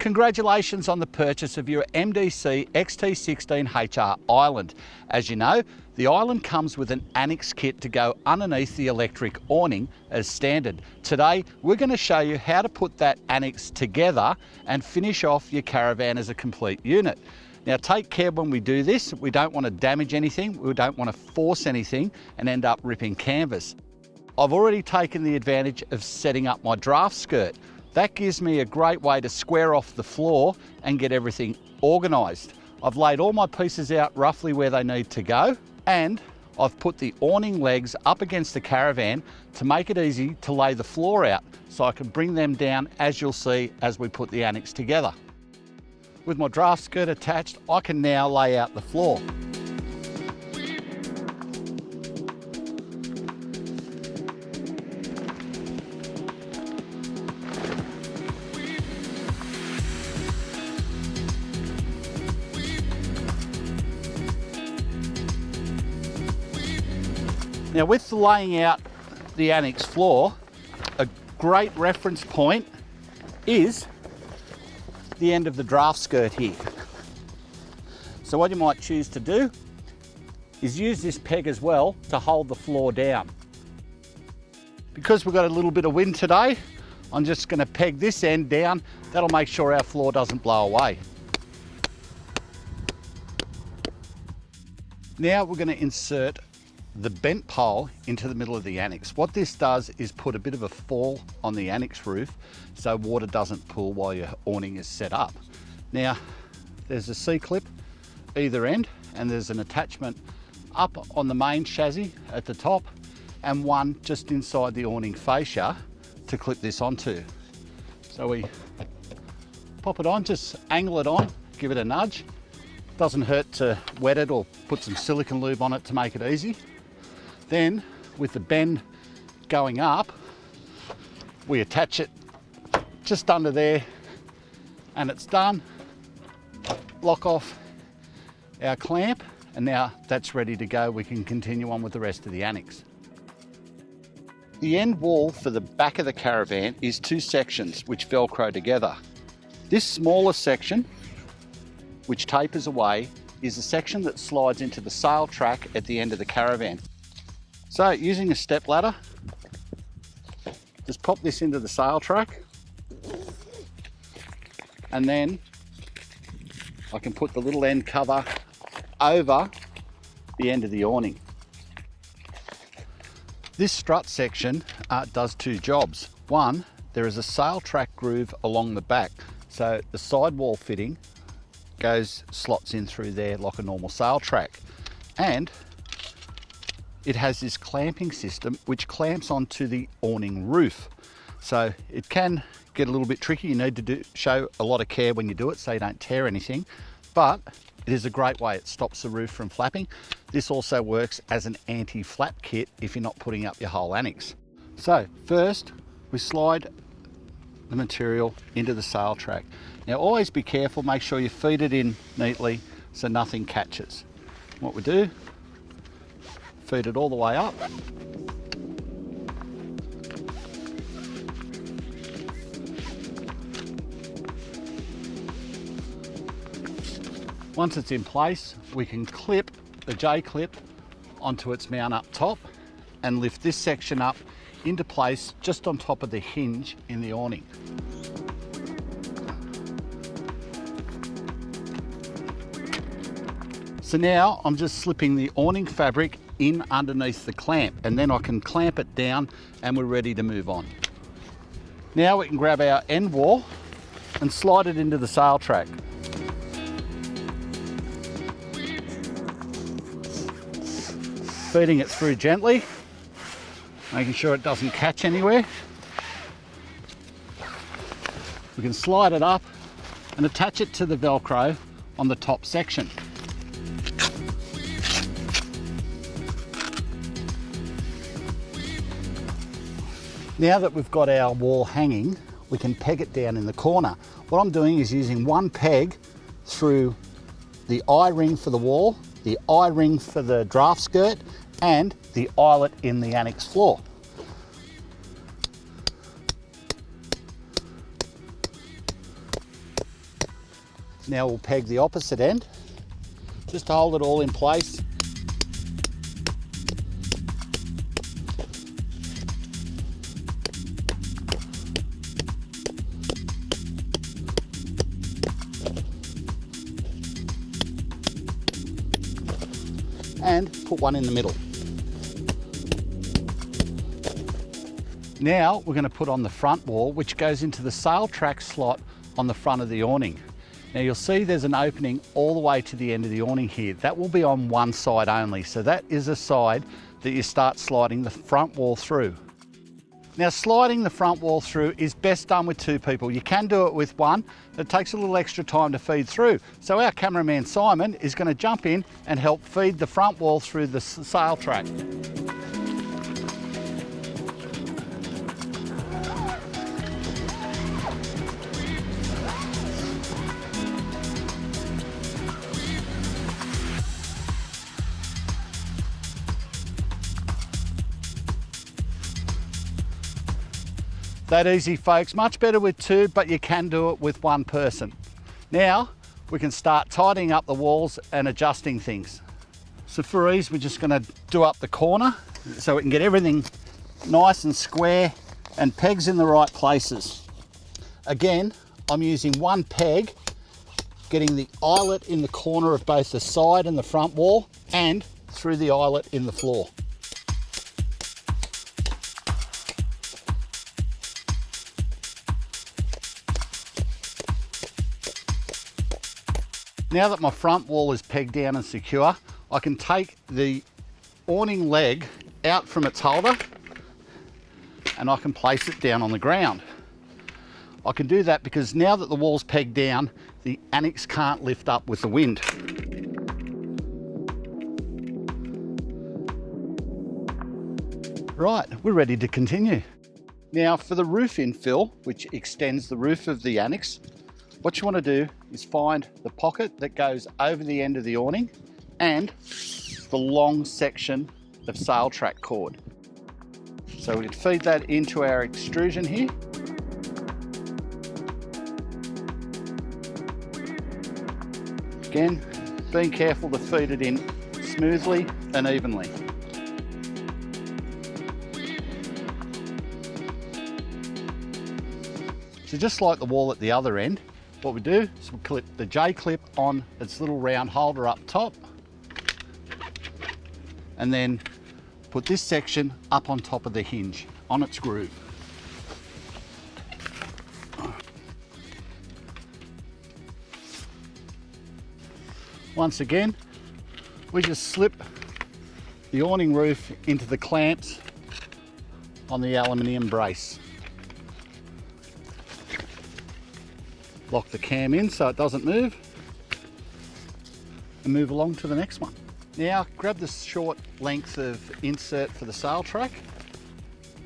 Congratulations on the purchase of your MDC XT16HR island. As you know, the island comes with an Annexe kit to go underneath the electric awning as standard. Today, we're going to show you how to put that Annexe together and finish off your caravan as a complete unit. Now take care when we do this. We don't want to damage anything, we don't want to force anything and end up ripping canvas. I've already taken the advantage of setting up my draft skirt. That gives me a great way to square off the floor and get everything organised. I've laid all my pieces out roughly where they need to go, and I've put the awning legs up against the caravan to make it easy to lay the floor out so I can bring them down, as you'll see as we put the Annexe together. With my draft skirt attached, I can now lay out the floor. Now with the laying out the Annexe floor, a great reference point is the end of the draft skirt here. So what you might choose to do is use this peg as well to hold the floor down. Because we've got a little bit of wind today, I'm just going to peg this end down. That'll make sure our floor doesn't blow away. Now we're going to insert the bent pole into the middle of the Annexe. What this does is put a bit of a fall on the Annexe roof so water doesn't pool while your awning is set up. Now there's a C-clip either end, and there's an attachment up on the main chassis at the top and one just inside the awning fascia to clip this onto. So we pop it on, just angle it on, give it a nudge. Doesn't hurt to wet it or put some silicone lube on it to make it easy. Then, with the bend going up, we attach it just under there and it's done. Lock off our clamp and now that's ready to go. We can continue on with the rest of the Annexe. The end wall for the back of the caravan is two sections which Velcro together. This smaller section, which tapers away, is the section that slides into the sail track at the end of the caravan. So using a step ladder, just pop this into the sail track and then I can put the little end cover over the end of the awning. This strut section does two jobs. One, there is a sail track groove along the back, so the sidewall fitting slots in through there like a normal sail track, and it has this clamping system which clamps onto the awning roof. So it can get a little bit tricky. You need to show a lot of care when you do it so you don't tear anything, but it is a great way. It stops the roof from flapping. This also works as an anti-flap kit if you're not putting up your whole Annexe. So first we slide the material into the sail track. Now always be careful, make sure you feed it in neatly so nothing catches. What we do, feed it all the way up. Once it's in place, we can clip the J-clip onto its mount up top and lift this section up into place just on top of the hinge in the awning. So now I'm just slipping the awning fabric in underneath the clamp and then I can clamp it down and we're ready to move on. Now we can grab our end wall and slide it into the sail track. Feeding it through gently, making sure it doesn't catch anywhere. We can slide it up and attach it to the Velcro on the top section. Now that we've got our wall hanging, we can peg it down in the corner. What I'm doing is using one peg through the eye-ring for the wall, the eye-ring for the draft skirt, and the eyelet in the Annexe floor. Now we'll peg the opposite end, just to hold it all in place. And put one in the middle. Now we're going to put on the front wall, which goes into the sail track slot on the front of the awning. Now you'll see there's an opening all the way to the end of the awning here. That will be on one side only, so that is a side that you start sliding the front wall through. Now sliding the front wall through is best done with two people. You can do it with one, it takes a little extra time to feed through. So our cameraman Simon is going to jump in and help feed the front wall through the sail track. That easy, folks. Much better with two, but you can do it with one person. Now we can start tidying up the walls and adjusting things. So for ease, we're just going to do up the corner so we can get everything nice and square and pegs in the right places. Again, I'm using one peg, getting the eyelet in the corner of both the side and the front wall and through the eyelet in the floor. Now that my front wall is pegged down and secure, I can take the awning leg out from its holder and I can place it down on the ground. I can do that because now that the wall's pegged down, the Annexe can't lift up with the wind. Right, we're ready to continue. Now for the roof infill, which extends the roof of the Annexe, what you want to do is find the pocket that goes over the end of the awning and the long section of sail track cord. So we'd feed that into our extrusion here. Again, being careful to feed it in smoothly and evenly. So just like the wall at the other end, what we do is we clip the J-clip on its little round holder up top and then put this section up on top of the hinge on its groove. Once again, we just slip the awning roof into the clamps on the aluminium brace. Lock the cam in so it doesn't move and move along to the next one. Now grab the short length of insert for the sail track,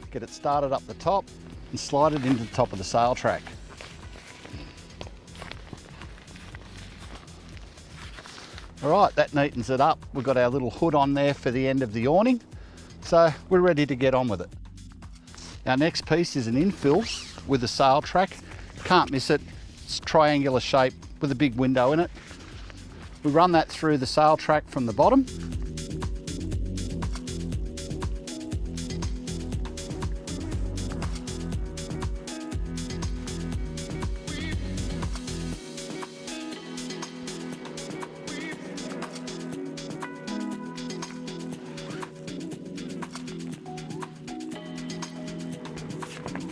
get it started up the top and slide it into the top of the sail track. Alright, that neatens it up. We've got our little hood on there for the end of the awning, so we're ready to get on with it. Our next piece is an infill with a sail track. Can't miss it. It's triangular shape with a big window in it. We run that through the sail track from the bottom.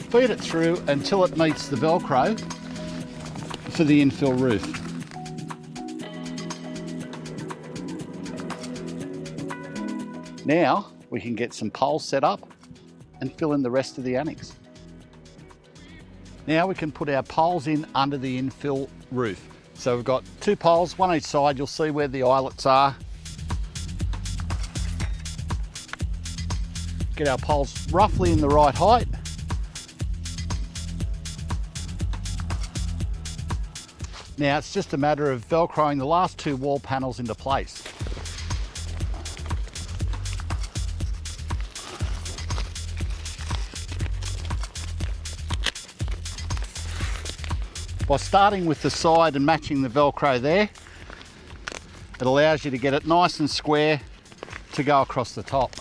Feed it through until it meets the Velcro for the infill roof. Now we can get some poles set up and fill in the rest of the Annexe. Now we can put our poles in under the infill roof. So we've got two poles, one each side. You'll see where the eyelets are. Get our poles roughly in the right height. Now it's just a matter of velcroing the last two wall panels into place. By starting with the side and matching the Velcro there, it allows you to get it nice and square to go across the top.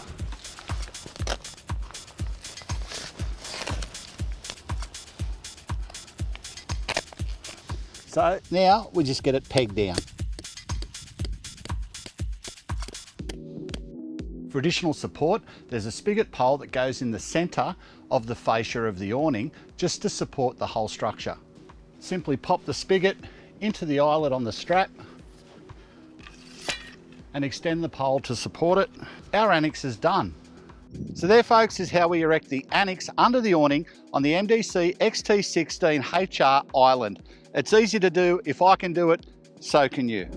So now we just get it pegged down. For additional support, there's a spigot pole that goes in the centre of the fascia of the awning just to support the whole structure. Simply pop the spigot into the eyelet on the strap and extend the pole to support it. Our Annexe is done. So there, folks, is how we erect the Annexe under the awning on the MDC XT16HR Island. It's easy to do. If I can do it, so can you.